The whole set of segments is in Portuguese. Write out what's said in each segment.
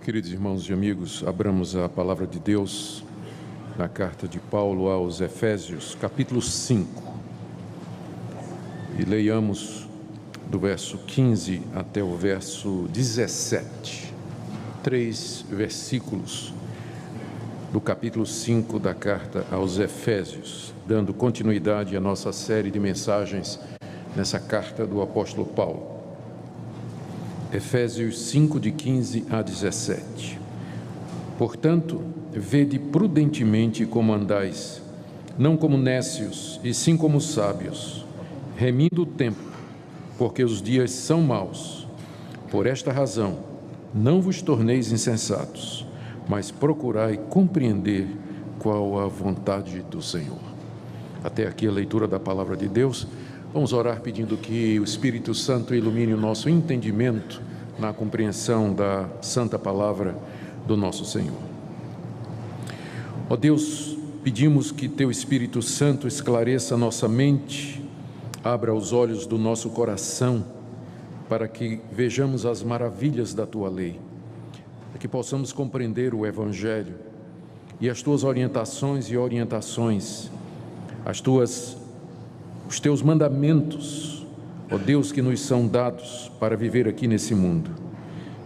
Queridos irmãos e amigos, abramos a palavra de Deus na carta de Paulo aos Efésios, capítulo 5, e leiamos do verso 15 até o verso 17, 3 versículos do capítulo 5 da carta aos Efésios, dando continuidade à nossa série de mensagens nessa carta do apóstolo Paulo. Efésios 5, de 15 a 17. Portanto, vede prudentemente como andais, não como nécios, e sim como sábios, remindo o tempo, porque os dias são maus. Por esta razão, não vos torneis insensatos, mas procurai compreender qual a vontade do Senhor. Até aqui a leitura da palavra de Deus. Vamos orar pedindo que o Espírito Santo ilumine o nosso entendimento na compreensão da santa palavra do nosso Senhor. Ó Deus, pedimos que Teu Espírito Santo esclareça a nossa mente, abra os olhos do nosso coração, para que vejamos as maravilhas da Tua lei, para que possamos compreender o Evangelho e as Tuas orientações, os Teus mandamentos, ó Deus, que nos são dados para viver aqui nesse mundo.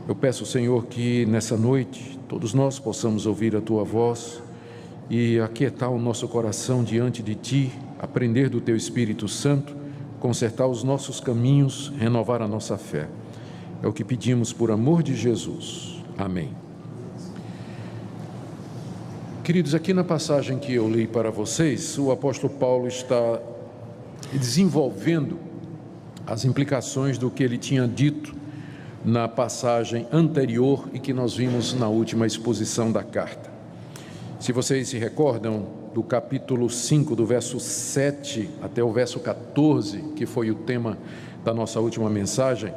Eu peço, Senhor, que nessa noite todos nós possamos ouvir a Tua voz e aquietar o nosso coração diante de Ti, aprender do Teu Espírito Santo, consertar os nossos caminhos, renovar a nossa fé. É o que pedimos por amor de Jesus. Amém. Queridos, aqui na passagem que eu li para vocês, o apóstolo Paulo está desenvolvendo as implicações do que ele tinha dito na passagem anterior e que nós vimos na última exposição da carta. Se vocês se recordam do capítulo 5, do verso 7 até o verso 14, que foi o tema da nossa última mensagem,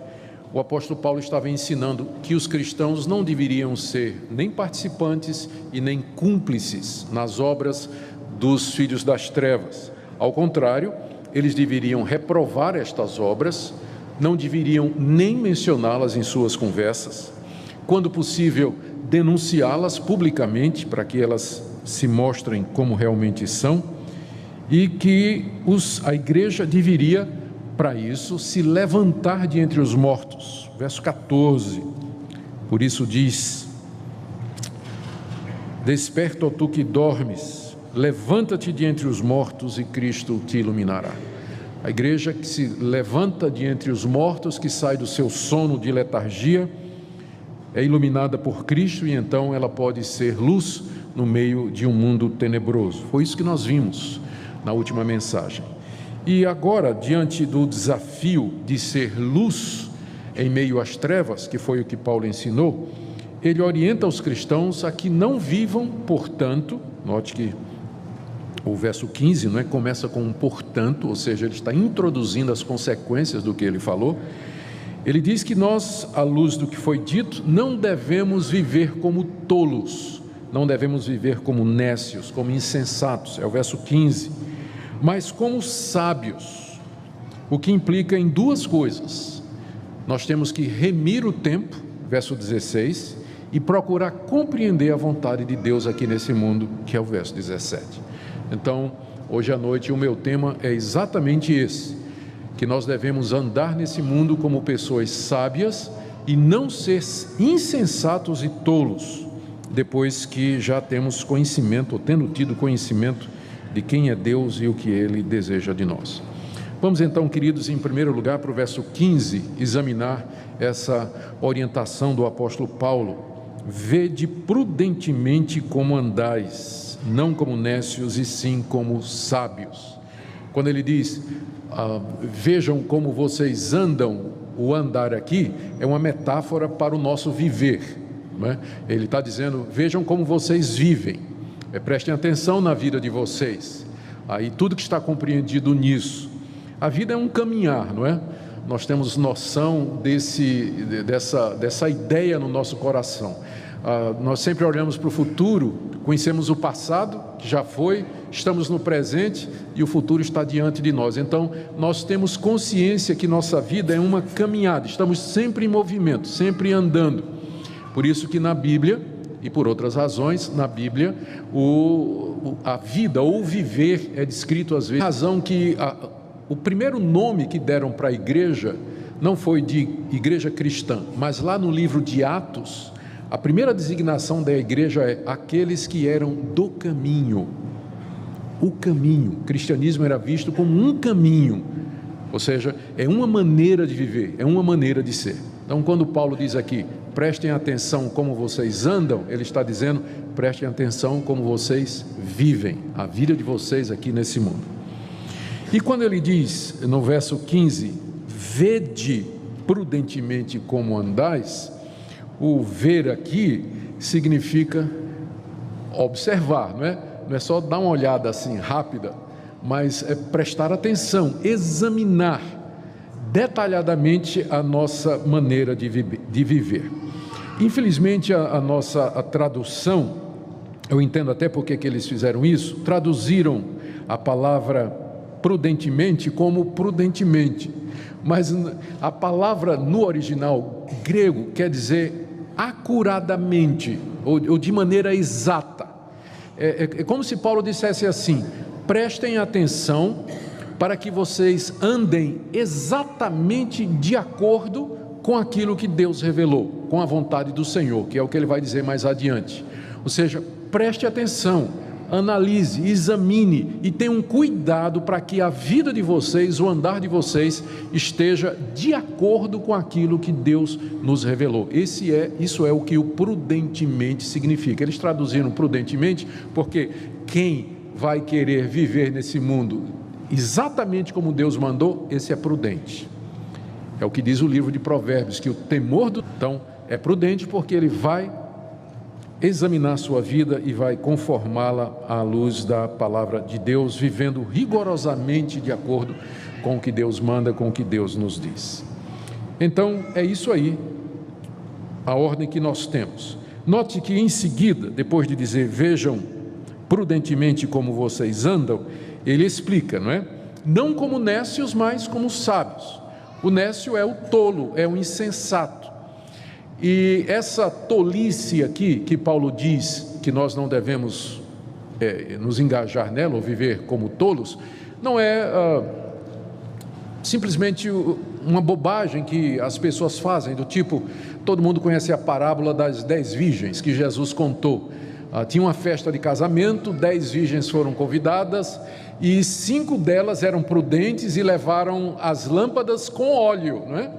o apóstolo Paulo estava ensinando que os cristãos não deveriam ser nem participantes e nem cúmplices nas obras dos filhos das trevas. Ao contrário, eles deveriam reprovar estas obras, não deveriam nem mencioná-las em suas conversas, quando possível, denunciá-las publicamente para que elas se mostrem como realmente são, e que a igreja deveria, para isso, se levantar de entre os mortos. Verso 14, por isso diz: desperta, ó tu que dormes, levanta-te de entre os mortos e Cristo te iluminará. A igreja que se levanta de entre os mortos, que sai do seu sono de letargia, é iluminada por Cristo e então ela pode ser luz no meio de um mundo tenebroso. Foi isso que nós vimos na última mensagem. E agora, diante do desafio de ser luz em meio às trevas, que foi o que Paulo ensinou, ele orienta os cristãos a que não vivam, portanto, note que o verso 15 começa com um portanto, ou seja, ele está introduzindo as consequências do que ele falou. Ele diz que nós, à luz do que foi dito, não devemos viver como tolos, não devemos viver como nécios, como insensatos, é o verso 15, mas como sábios, o que implica em duas coisas. Nós temos que remir o tempo, verso 16, e procurar compreender a vontade de Deus aqui nesse mundo, que é o verso 17. Então, hoje à noite o meu tema é exatamente esse, que nós devemos andar nesse mundo como pessoas sábias e não ser insensatos e tolos, depois que já temos conhecimento, ou tendo tido conhecimento de quem é Deus e o que Ele deseja de nós. Vamos então, queridos, em primeiro lugar para o verso 15, examinar essa orientação do apóstolo Paulo. Vede prudentemente como andais, não como nécios e sim como sábios. Quando ele diz, vejam como vocês andam, o andar aqui é uma metáfora para o nosso viver, não é? Ele está dizendo, vejam como vocês vivem, prestem atenção na vida de vocês, aí tudo que está compreendido nisso. A vida é um caminhar, não é? Nós temos noção dessa ideia no nosso coração. Nós sempre olhamos para o futuro, conhecemos o passado, que já foi, estamos no presente e o futuro está diante de nós. Então, nós temos consciência que nossa vida é uma caminhada, estamos sempre em movimento, sempre andando. Por isso que na Bíblia, e por outras razões, na Bíblia, a vida ou o viver é descrito às vezes. A razão que o primeiro nome que deram para a igreja não foi de igreja cristã, mas lá no livro de Atos, a primeira designação da igreja é aqueles que eram do caminho. O caminho, o cristianismo era visto como um caminho, ou seja, é uma maneira de viver, é uma maneira de ser. Então, quando Paulo diz aqui, prestem atenção como vocês andam, ele está dizendo, prestem atenção como vocês vivem, a vida de vocês aqui nesse mundo. E quando ele diz, no verso 15, vede prudentemente como andais, o ver aqui significa observar, não é? Não é só dar uma olhada assim rápida, mas é prestar atenção, examinar detalhadamente a nossa maneira de viver. Infelizmente a nossa tradução, eu entendo até porque que eles fizeram isso, traduziram a palavra prudentemente como prudentemente, mas a palavra no original grego quer dizer acuradamente ou de maneira exata. É como se Paulo dissesse assim: prestem atenção para que vocês andem exatamente de acordo com aquilo que Deus revelou, com a vontade do Senhor, que é o que ele vai dizer mais adiante. Ou seja, preste atenção, analise, examine e tenha um cuidado para que a vida de vocês, o andar de vocês esteja de acordo com aquilo que Deus nos revelou. Isso é o que o prudentemente significa. Eles traduziram prudentemente porque quem vai querer viver nesse mundo exatamente como Deus mandou, esse é prudente. É o que diz o livro de Provérbios, que o temor do... Então, é prudente porque ele vai examinar a sua vida e vai conformá-la à luz da palavra de Deus, vivendo rigorosamente de acordo com o que Deus manda, com o que Deus nos diz. Então, é isso aí, a ordem que nós temos. Note que em seguida, depois de dizer, vejam prudentemente como vocês andam, ele explica, não é? Não como nécios, mas como sábios. O nécio é o tolo, é o insensato. E essa tolice aqui, que Paulo diz que nós não devemos nos engajar nela ou viver como tolos, não é simplesmente uma bobagem que as pessoas fazem, do tipo, todo mundo conhece a parábola das 10 virgens que Jesus contou. Tinha uma festa de casamento, 10 virgens foram convidadas e 5 delas eram prudentes e levaram as lâmpadas com óleo, não é?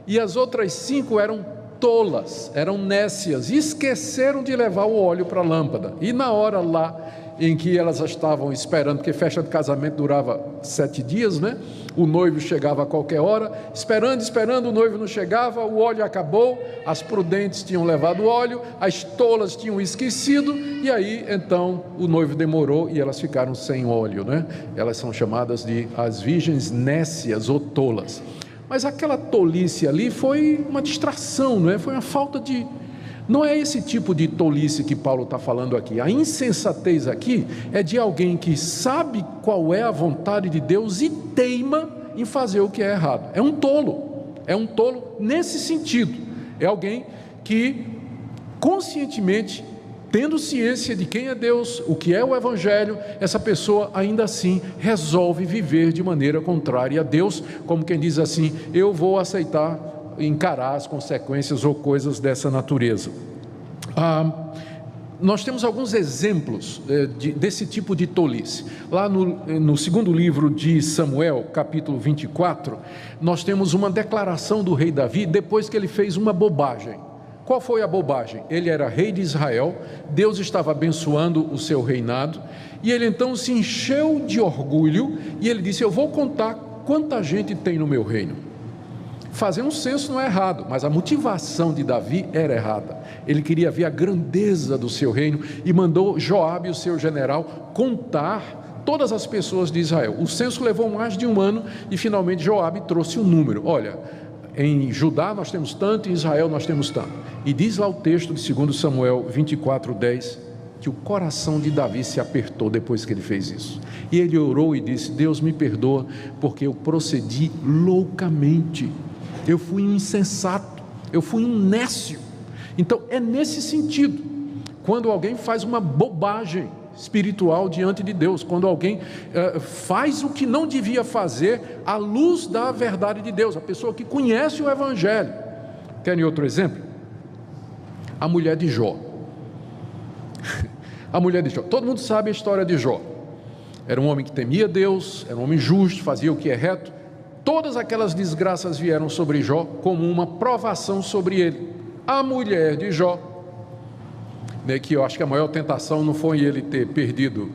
E as outras 5 eram tolas, eram nécias, e esqueceram de levar o óleo para a lâmpada. E na hora lá em que elas estavam esperando, porque festa de casamento durava 7 dias, né? O noivo chegava a qualquer hora, esperando, o noivo não chegava, o óleo acabou, as prudentes tinham levado o óleo, as tolas tinham esquecido, e aí então o noivo demorou e elas ficaram sem óleo, né? Elas são chamadas de as virgens nécias ou tolas. Mas aquela tolice ali foi uma distração, não é? Foi uma falta de... Não é esse tipo de tolice que Paulo está falando aqui. A insensatez aqui é de alguém que sabe qual é a vontade de Deus e teima em fazer o que é errado. É um tolo nesse sentido. É alguém que conscientemente, tendo ciência de quem é Deus, o que é o Evangelho, essa pessoa ainda assim resolve viver de maneira contrária a Deus, como quem diz assim, eu vou aceitar, encarar as consequências ou coisas dessa natureza. Nós temos alguns exemplos desse tipo de tolice. Lá no segundo livro de Samuel, capítulo 24, nós temos uma declaração do rei Davi, depois que ele fez uma bobagem. Qual foi a bobagem? Ele era rei de Israel, Deus estava abençoando o seu reinado, e ele então se encheu de orgulho, e ele disse, eu vou contar quanta gente tem no meu reino. Fazer um censo não é errado, mas a motivação de Davi era errada. Ele queria ver a grandeza do seu reino, e mandou Joabe, o seu general, contar todas as pessoas de Israel. O censo levou mais de um ano, e finalmente Joabe trouxe um número. Olha, em Judá nós temos tanto, em Israel nós temos tanto. E diz lá o texto de 2 Samuel 24:10, que o coração de Davi se apertou depois que ele fez isso. E ele orou e disse, Deus me perdoa, porque eu procedi loucamente. Eu fui um insensato, eu fui um nécio. Então é nesse sentido, quando alguém faz uma bobagem espiritual diante de Deus, quando alguém faz o que não devia fazer à luz da verdade de Deus, a pessoa que conhece o Evangelho. Querem outro exemplo? A mulher de Jó. A mulher de Jó, todo mundo sabe a história de Jó. Era um homem que temia Deus, era um homem justo, fazia o que é reto. Todas aquelas desgraças vieram sobre Jó como uma provação sobre ele. A mulher de Jó, que eu acho que a maior tentação não foi ele ter perdido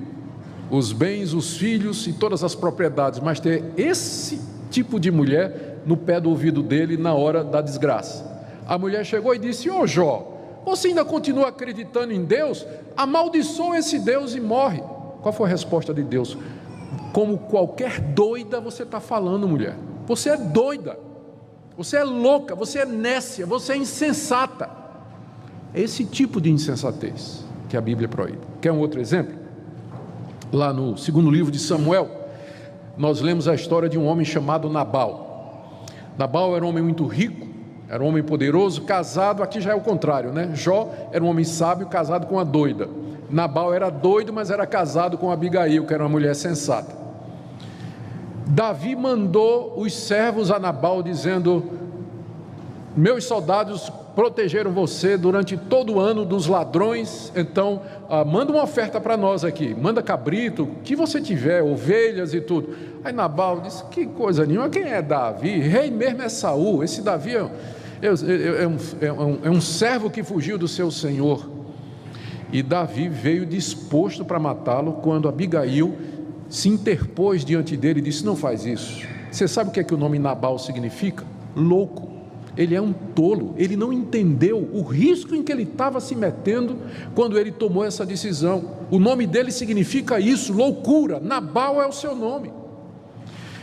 os bens, os filhos e todas as propriedades, mas ter esse tipo de mulher no pé do ouvido dele na hora da desgraça. A mulher chegou e disse: ô Jó, você ainda continua acreditando em Deus? Amaldiçoa esse Deus e morre. Qual foi a resposta de Deus? Como qualquer doida você está falando, mulher. Você é doida, você é louca, você é nécia, você é insensata. Esse tipo de insensatez que a Bíblia proíbe. Quer um outro exemplo? Lá no segundo livro de Samuel, nós lemos a história de um homem chamado Nabal. Nabal era um homem muito rico, era um homem poderoso, casado. Aqui já é o contrário, né? Jó era um homem sábio, casado com uma doida. Nabal era doido, mas era casado com Abigail, que era uma mulher sensata. Davi mandou os servos a Nabal dizendo: meus soldados protegeram você durante todo o ano dos ladrões, então manda uma oferta para nós aqui, manda cabrito, o que você tiver, ovelhas e tudo. Aí Nabal disse: que coisa nenhuma, quem é Davi? Rei mesmo é Saul, esse Davi é um servo que fugiu do seu senhor. E Davi veio disposto para matá-lo, quando Abigail se interpôs diante dele e disse: não faz isso. Você sabe o que é que o nome Nabal significa? Louco. Ele é um tolo, ele não entendeu o risco em que ele estava se metendo quando ele tomou essa decisão. O nome dele significa isso, loucura. Nabal é o seu nome.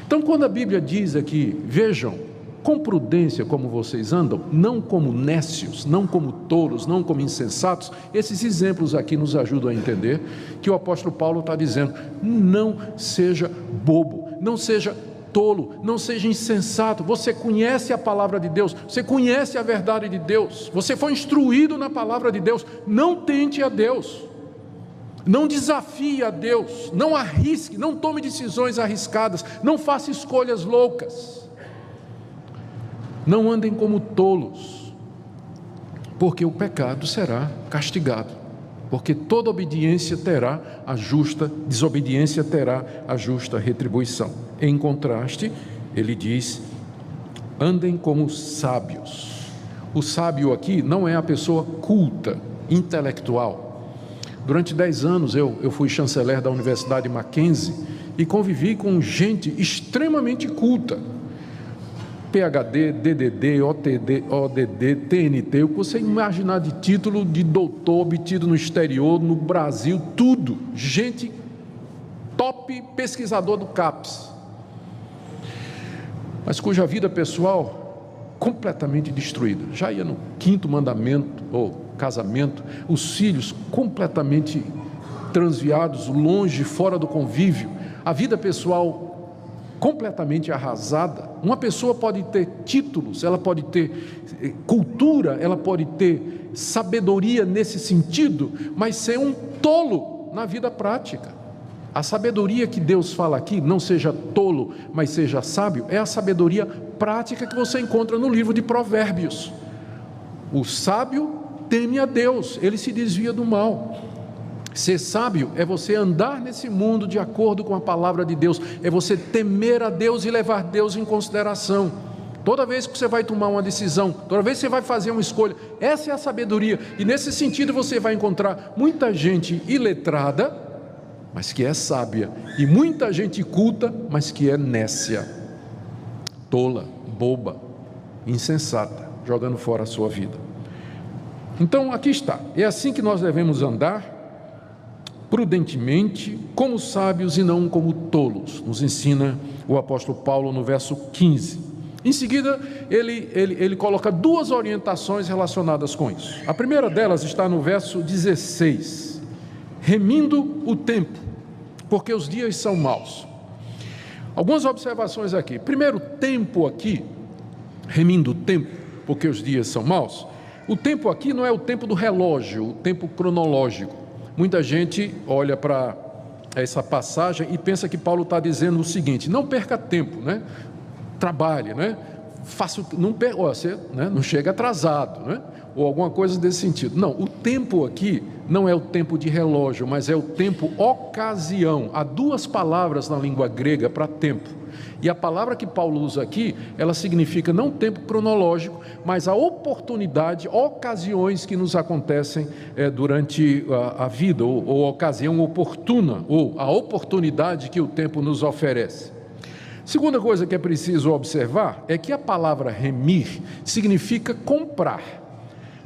Então, quando a Bíblia diz aqui: vejam, com prudência como vocês andam, não como nécios, não como tolos, não como insensatos. Esses exemplos aqui nos ajudam a entender que o apóstolo Paulo está dizendo: não seja bobo, não seja tolo, não seja insensato. Você conhece a palavra de Deus, você conhece a verdade de Deus, você foi instruído na palavra de Deus. Não tente a Deus, não desafie a Deus, não arrisque, não tome decisões arriscadas, não faça escolhas loucas. Não andem como tolos, porque o pecado será castigado, porque toda obediência terá a justa, desobediência terá a justa retribuição. Em contraste, ele diz: andem como sábios. O sábio aqui não é a pessoa culta, intelectual. Durante 10 anos eu fui chanceler da Universidade Mackenzie e convivi com gente extremamente culta. PhD, DDD, OTD, ODD, TNT, o que você imaginar de título de doutor obtido no exterior, no Brasil, tudo. Gente top, pesquisador do CAPES, mas cuja vida pessoal completamente destruída. Já ia no 5º mandamento, ou casamento, os filhos completamente transviados, longe, fora do convívio, a vida pessoal completamente arrasada. Uma pessoa pode ter títulos, ela pode ter cultura, ela pode ter sabedoria nesse sentido, mas ser um tolo na vida prática. A sabedoria que Deus fala aqui, não seja tolo, mas seja sábio, é a sabedoria prática que você encontra no livro de Provérbios. O sábio teme a Deus, ele se desvia do mal. Ser sábio é você andar nesse mundo de acordo com a palavra de Deus, é você temer a Deus e levar Deus em consideração. Toda vez que você vai tomar uma decisão, toda vez que você vai fazer uma escolha, essa é a sabedoria. E nesse sentido você vai encontrar muita gente iletrada, mas que é sábia, e muita gente culta, mas que é nécia, tola, boba, insensata, jogando fora a sua vida. Então aqui está, é assim que nós devemos andar, prudentemente, como sábios e não como tolos, nos ensina o apóstolo Paulo no verso 15. Em seguida, ele coloca 2 orientações relacionadas com isso. A primeira delas está no verso 16, remindo o tempo, porque os dias são maus. Algumas observações aqui. Primeiro, tempo aqui, remindo o tempo, porque os dias são maus. O tempo aqui não é o tempo do relógio, o tempo cronológico. Muita gente olha para essa passagem e pensa que Paulo está dizendo o seguinte: não perca tempo, né? Trabalhe, né? Não chega atrasado, né? Ou alguma coisa desse sentido. Não, o tempo aqui não é o tempo de relógio, mas é o tempo ocasião. Há duas palavras na língua grega para tempo. E a palavra que Paulo usa aqui, ela significa não tempo cronológico, mas a oportunidade, ocasiões que nos acontecem durante a vida, ou ocasião oportuna, ou a oportunidade que o tempo nos oferece. Segunda coisa que é preciso observar é que a palavra remir significa comprar.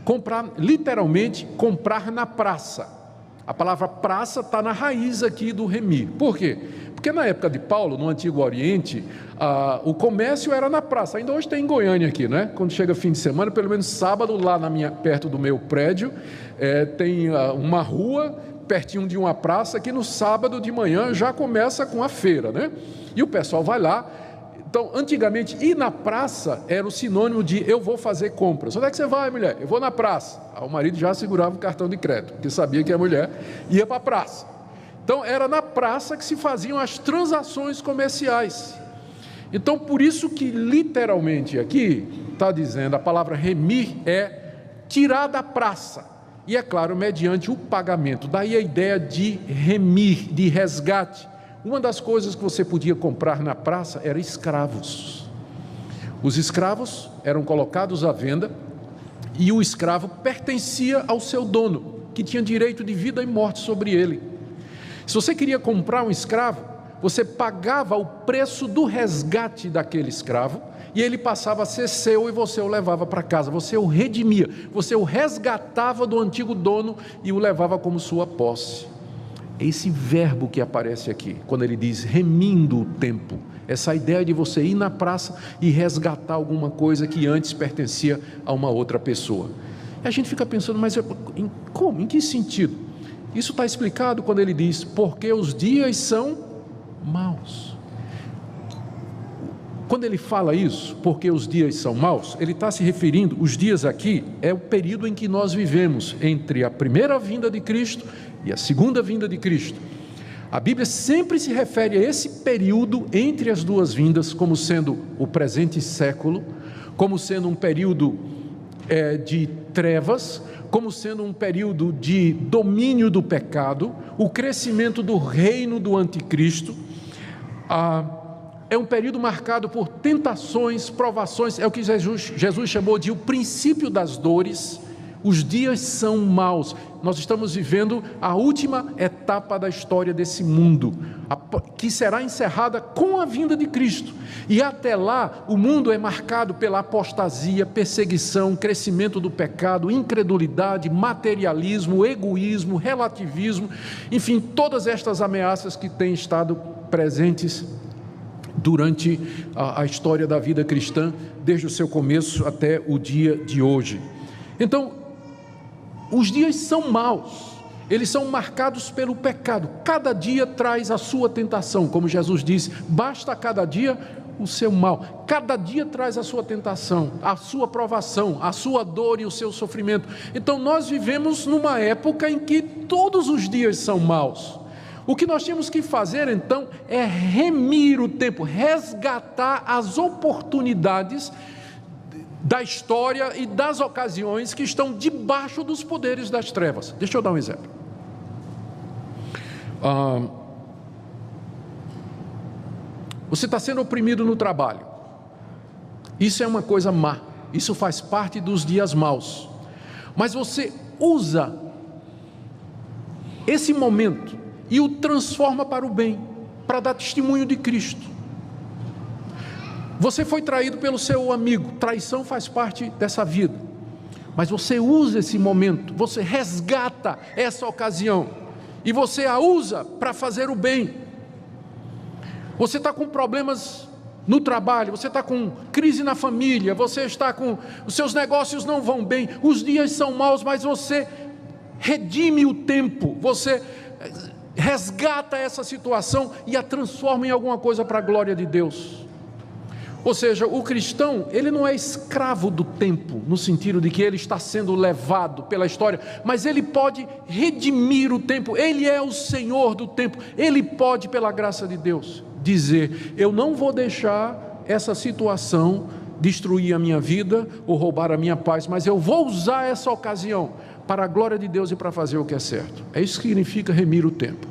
Comprar, literalmente, comprar na praça. A palavra praça está na raiz aqui do remir. Por quê? Porque na época de Paulo, no Antigo Oriente, o comércio era na praça. Ainda hoje tem em Goiânia aqui, né? Quando chega fim de semana, pelo menos sábado, lá perto do meu prédio, tem uma rua pertinho de uma praça que no sábado de manhã já começa com a feira, né? E o pessoal vai lá. Então, antigamente, ir na praça era o sinônimo de eu vou fazer compras. Onde é que você vai, mulher? Eu vou na praça. O marido já segurava o cartão de crédito, porque sabia que a mulher ia para a praça. Então, era na praça que se faziam as transações comerciais. Então, por isso que literalmente aqui está dizendo, a palavra remir é tirar da praça. E é claro, mediante o pagamento. Daí a ideia de remir, de resgate. Uma das coisas que você podia comprar na praça era escravos. Os escravos eram colocados à venda e o escravo pertencia ao seu dono, que tinha direito de vida e morte sobre ele. Se você queria comprar um escravo, você pagava o preço do resgate daquele escravo e ele passava a ser seu e você o levava para casa, você o redimia, você o resgatava do antigo dono e o levava como sua posse. Esse verbo que aparece aqui, quando ele diz remindo o tempo, essa ideia de você ir na praça e resgatar alguma coisa que antes pertencia a uma outra pessoa. E a gente fica pensando, mas como? Em que sentido? Isso está explicado quando ele diz, porque os dias são maus. Quando ele fala isso, porque os dias são maus, ele está se referindo, os dias aqui é o período em que nós vivemos, entre a primeira vinda de Cristo e a segunda vinda de Cristo. A Bíblia sempre se refere a esse período entre as duas vindas como sendo o presente século, como sendo um período de trevas, como sendo um período de domínio do pecado, o crescimento do reino do anticristo. É um período marcado por tentações, provações, é o que Jesus chamou de o princípio das dores. Os dias são maus. Nós estamos vivendo a última etapa da história desse mundo, que será encerrada com a vinda de Cristo. E até lá, o mundo é marcado pela apostasia, perseguição, crescimento do pecado, incredulidade, materialismo, egoísmo, relativismo, enfim, todas estas ameaças que têm estado presentes durante a história da vida cristã, desde o seu começo até o dia de hoje. Então, os dias são maus, eles são marcados pelo pecado. Cada dia traz a sua tentação, como Jesus disse, basta cada dia o seu mal. Cada dia traz a sua tentação, a sua provação, a sua dor e o seu sofrimento. Então nós vivemos numa época em que todos os dias são maus. O que nós temos que fazer então é remir o tempo, resgatar as oportunidades da história e das ocasiões que estão debaixo dos poderes das trevas. Deixa eu dar um exemplo. Você está sendo oprimido no trabalho. Isso é uma coisa má. Isso faz parte dos dias maus. Mas você usa esse momento e o transforma para o bem, para dar testemunho de Cristo. Você foi traído pelo seu amigo, traição faz parte dessa vida, mas você usa esse momento, você resgata essa ocasião, e você a usa para fazer o bem. Você está com problemas no trabalho, você está com crise na família, você está com, os seus negócios não vão bem, os dias são maus, mas você redime o tempo, você resgata essa situação e a transforma em alguma coisa para a glória de Deus. Ou seja, o cristão, ele não é escravo do tempo, no sentido de que ele está sendo levado pela história, mas ele pode redimir o tempo, ele é o Senhor do tempo, ele pode, pela graça de Deus, dizer: eu não vou deixar essa situação destruir a minha vida ou roubar a minha paz, mas eu vou usar essa ocasião para a glória de Deus e para fazer o que é certo. É isso que significa remir o tempo,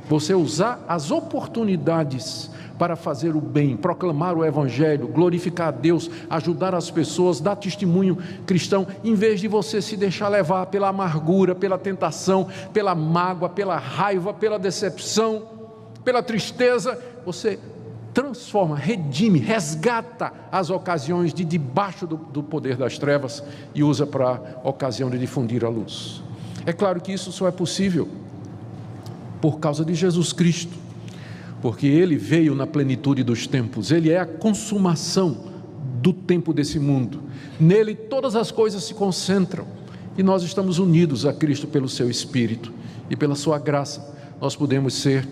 você usar as oportunidades para fazer o bem, proclamar o Evangelho, glorificar a Deus, ajudar as pessoas, dar testemunho cristão, em vez de você se deixar levar pela amargura, pela tentação, pela mágoa, pela raiva, pela decepção, pela tristeza. Você transforma, redime, resgata as ocasiões de debaixo do poder das trevas e usa para a ocasião de difundir a luz. É claro que isso só é possível por causa de Jesus Cristo, porque Ele veio na plenitude dos tempos, Ele é a consumação do tempo desse mundo, nele todas as coisas se concentram, e nós estamos unidos a Cristo pelo Seu Espírito, e pela Sua graça, nós podemos ser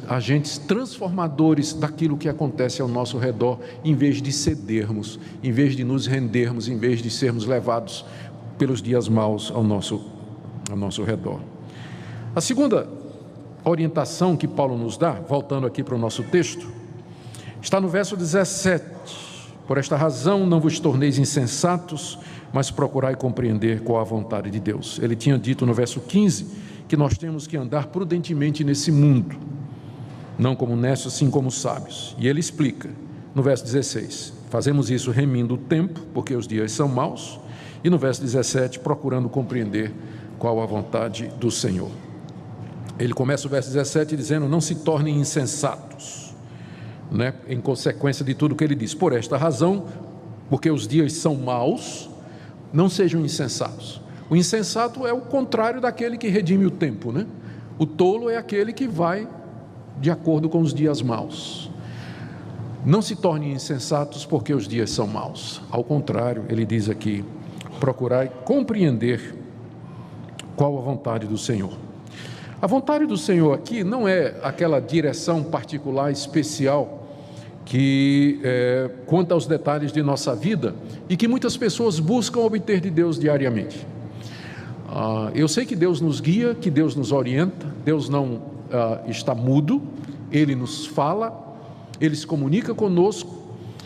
agentes transformadores daquilo que acontece ao nosso redor, em vez de cedermos, em vez de nos rendermos, em vez de sermos levados pelos dias maus ao nosso redor. A segunda orientação que Paulo nos dá, voltando aqui para o nosso texto, está no verso 17: por esta razão não vos torneis insensatos, mas procurai compreender qual a vontade de Deus. Ele tinha dito no verso 15 que nós temos que andar prudentemente nesse mundo, não como necios, assim como sábios. E ele explica no verso 16: fazemos isso remindo o tempo, porque os dias são maus. E no verso 17, procurando compreender qual a vontade do Senhor. Ele começa o verso 17 dizendo: não se tornem insensatos, né? Em consequência de tudo que ele diz. Por esta razão, porque os dias são maus, não sejam insensatos. O insensato é o contrário daquele que redime o tempo, né? O tolo é aquele que vai de acordo com os dias maus. Não se tornem insensatos porque os dias são maus. Ao contrário, ele diz aqui: procurai compreender qual a vontade do Senhor. A vontade do Senhor aqui não é aquela direção particular, especial, que conta os detalhes de nossa vida e que muitas pessoas buscam obter de Deus diariamente. Eu sei que Deus nos guia, que Deus nos orienta, Deus não está mudo, Ele nos fala, Ele se comunica conosco,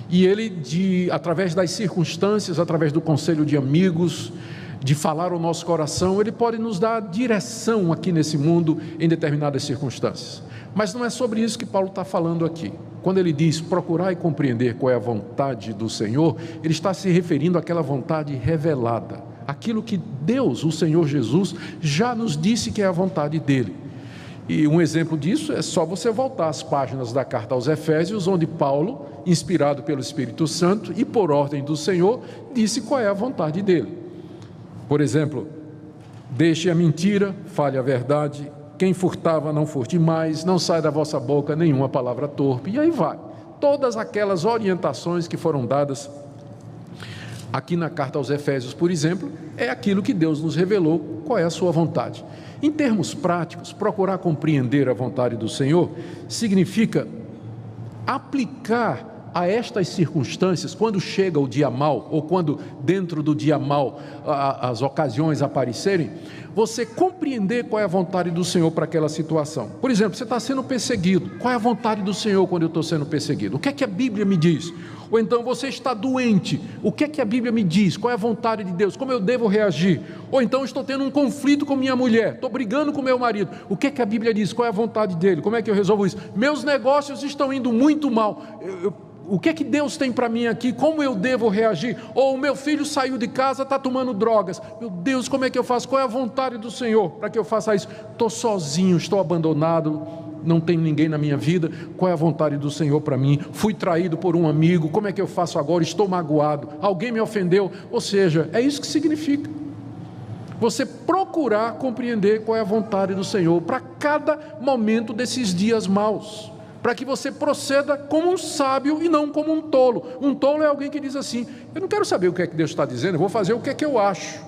e Ele, através das circunstâncias, através do conselho de amigos, de falar ao nosso coração, Ele pode nos dar direção aqui nesse mundo em determinadas circunstâncias. Mas não é sobre isso que Paulo está falando aqui. Quando ele diz procurar e compreender qual é a vontade do Senhor, ele está se referindo àquela vontade revelada, aquilo que Deus, o Senhor Jesus, já nos disse que é a vontade dele. E um exemplo disso é só você voltar às páginas da carta aos Efésios, onde Paulo, inspirado pelo Espírito Santo e por ordem do Senhor, disse qual é a vontade dele. Por exemplo: deixe a mentira, fale a verdade, quem furtava não furte mais, não sai da vossa boca nenhuma palavra torpe, e aí vai. Todas aquelas orientações que foram dadas aqui na carta aos Efésios, por exemplo, é aquilo que Deus nos revelou, qual é a sua vontade. Em termos práticos, procurar compreender a vontade do Senhor significa aplicar a estas circunstâncias, quando chega o dia mau, ou quando dentro do dia mau as ocasiões aparecerem, você compreender qual é a vontade do Senhor para aquela situação. Por exemplo, você está sendo perseguido, qual é a vontade do Senhor quando eu estou sendo perseguido? O que é que a Bíblia me diz? Ou então você está doente, o que é que a Bíblia me diz? Qual é a vontade de Deus? Como eu devo reagir? Ou então estou tendo um conflito com minha mulher, estou brigando com meu marido, o que é que a Bíblia diz? Qual é a vontade dele? Como é que eu resolvo isso? Meus negócios estão indo muito mal, o que é que Deus tem para mim aqui? Como eu devo reagir? Ou o meu filho saiu de casa, está tomando drogas, meu Deus, como é que eu faço? Qual é a vontade do Senhor para que eu faça isso? Estou sozinho, estou abandonado, não tem ninguém na minha vida, qual é a vontade do Senhor para mim? Fui traído por um amigo, como é que eu faço agora? Estou magoado, alguém me ofendeu. Ou seja, é isso que significa você procurar compreender qual é a vontade do Senhor para cada momento desses dias maus, para que você proceda como um sábio e não como um tolo. Um tolo é alguém que diz assim: eu não quero saber o que é que Deus está dizendo, eu vou fazer o que é que eu acho.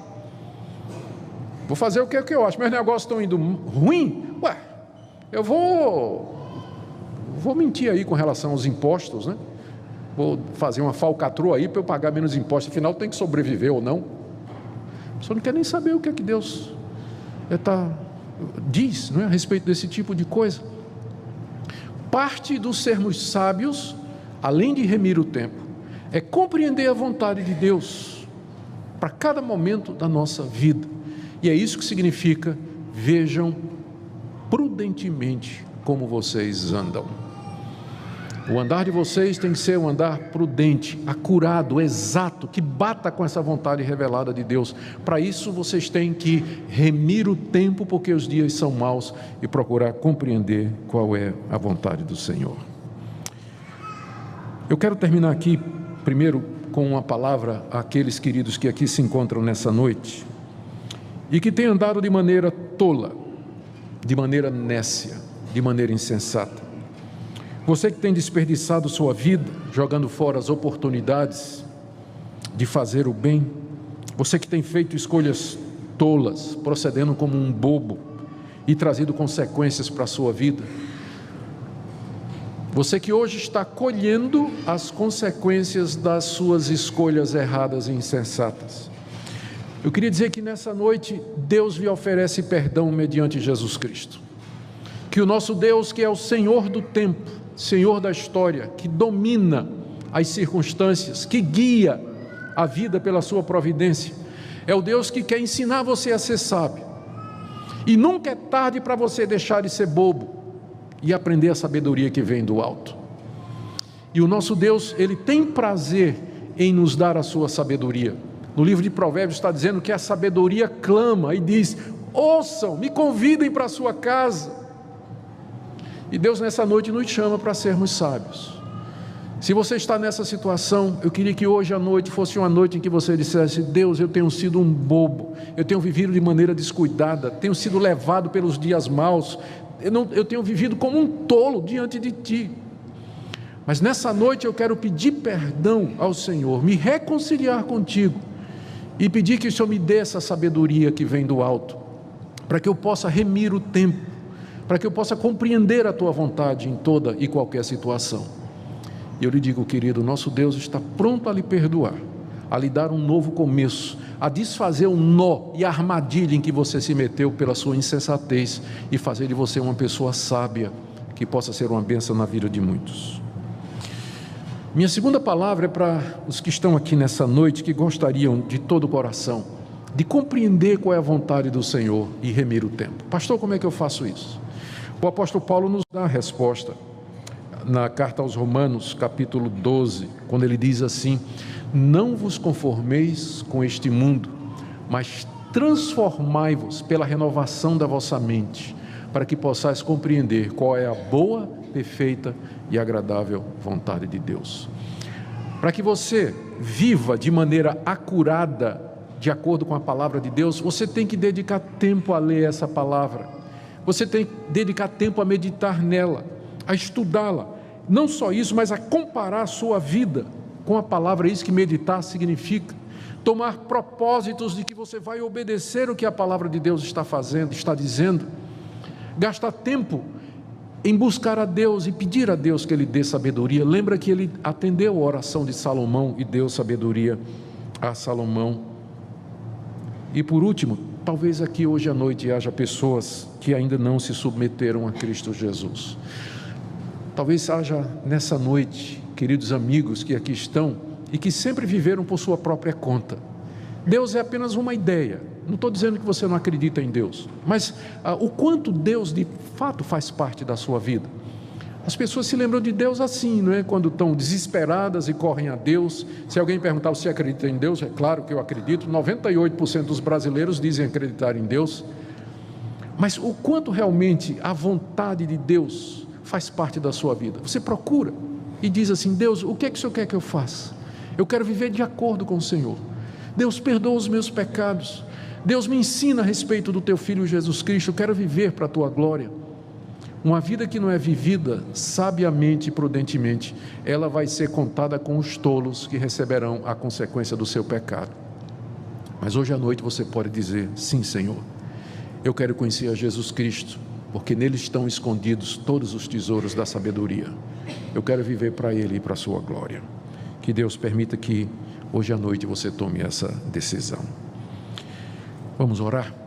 Vou fazer o que é que eu acho. Meus negócios estão indo ruim, eu vou mentir aí com relação aos impostos, né? vou fazer uma falcatrua aí para eu pagar menos impostos, afinal tem que sobreviver ou não. A pessoa não quer nem saber o que é que Deus diz, não é, a respeito desse tipo de coisa. Parte dos sermos sábios, além de remir o tempo, é compreender a vontade de Deus para cada momento da nossa vida. E é isso que significa: vejam prudentemente como vocês andam. O andar de vocês tem que ser um andar prudente, acurado, exato, que bata com essa vontade revelada de Deus. Para isso vocês têm que remir o tempo, porque os dias são maus, e procurar compreender qual é a vontade do Senhor. Eu quero terminar aqui, primeiro, com uma palavra àqueles queridos que aqui se encontram nessa noite e que têm andado de maneira tola, de maneira nécia, de maneira insensata. Você que tem desperdiçado sua vida, jogando fora as oportunidades de fazer o bem, você que tem feito escolhas tolas, procedendo como um bobo e trazido consequências para a sua vida, você que hoje está colhendo as consequências das suas escolhas erradas e insensatas, eu queria dizer que nessa noite Deus lhe oferece perdão mediante Jesus Cristo. Que o nosso Deus, que é o Senhor do tempo, Senhor da história, que domina as circunstâncias, que guia a vida pela sua providência, é o Deus que quer ensinar você a ser sábio. E nunca é tarde para você deixar de ser bobo e aprender a sabedoria que vem do alto. E o nosso Deus, Ele tem prazer em nos dar a sua sabedoria. No livro de Provérbios está dizendo que a sabedoria clama e diz: ouçam, me convidem para a sua casa. E Deus nessa noite nos chama para sermos sábios. Se você está nessa situação, eu queria que hoje à noite fosse uma noite em que você dissesse: Deus, eu tenho sido um bobo, eu tenho vivido de maneira descuidada, tenho sido levado pelos dias maus, eu tenho vivido como um tolo diante de Ti. Mas nessa noite eu quero pedir perdão ao Senhor, me reconciliar contigo e pedir que o Senhor me dê essa sabedoria que vem do alto, para que eu possa remir o tempo, para que eu possa compreender a Tua vontade em toda e qualquer situação. E eu lhe digo, querido, nosso Deus está pronto a lhe perdoar, a lhe dar um novo começo, a desfazer o nó e a armadilha em que você se meteu pela sua insensatez e fazer de você uma pessoa sábia, que possa ser uma bênção na vida de muitos. Minha segunda palavra é para os que estão aqui nessa noite, que gostariam de todo o coração de compreender qual é a vontade do Senhor e remir o tempo. Pastor, como é que eu faço isso? O apóstolo Paulo nos dá a resposta na carta aos Romanos, capítulo 12, quando ele diz assim: não vos conformeis com este mundo, mas transformai-vos pela renovação da vossa mente, para que possais compreender qual é a boa, perfeita e agradável vontade de Deus. Para que você viva de maneira acurada, de acordo com a palavra de Deus, você tem que dedicar tempo a ler essa palavra. Você tem que dedicar tempo a meditar nela, a estudá-la. Não só isso, mas a comparar a sua vida com a palavra. Isso que meditar significa. Tomar propósitos de que você vai obedecer o que a palavra de Deus está fazendo, está dizendo. Gastar tempo em buscar a Deus e pedir a Deus que Ele dê sabedoria. Lembra que Ele atendeu a oração de Salomão e deu sabedoria a Salomão. E por último, talvez aqui hoje à noite haja pessoas que ainda não se submeteram a Cristo Jesus. Talvez haja nessa noite, queridos amigos que aqui estão e que sempre viveram por sua própria conta. Deus é apenas uma ideia. Não estou dizendo que você não acredita em Deus, mas o quanto Deus de fato faz parte da sua vida. As pessoas se lembram de Deus assim, não é? Quando estão desesperadas e correm a Deus. Se alguém perguntar se você acredita em Deus, é claro que eu acredito. 98% dos brasileiros dizem acreditar em Deus. Mas o quanto realmente a vontade de Deus faz parte da sua vida? Você procura e diz assim: Deus, o que é que o Senhor quer que eu faça? Eu quero viver de acordo com o Senhor. Deus, perdoa os meus pecados. Deus, me ensina a respeito do Teu Filho Jesus Cristo. Eu quero viver para a Tua glória. Uma vida que não é vivida sabiamente e prudentemente, ela vai ser contada com os tolos que receberão a consequência do seu pecado. Mas hoje à noite você pode dizer: sim, Senhor, eu quero conhecer a Jesus Cristo, porque nele estão escondidos todos os tesouros da sabedoria. Eu quero viver para Ele e para a sua glória. Que Deus permita que hoje à noite você tome essa decisão. Vamos orar?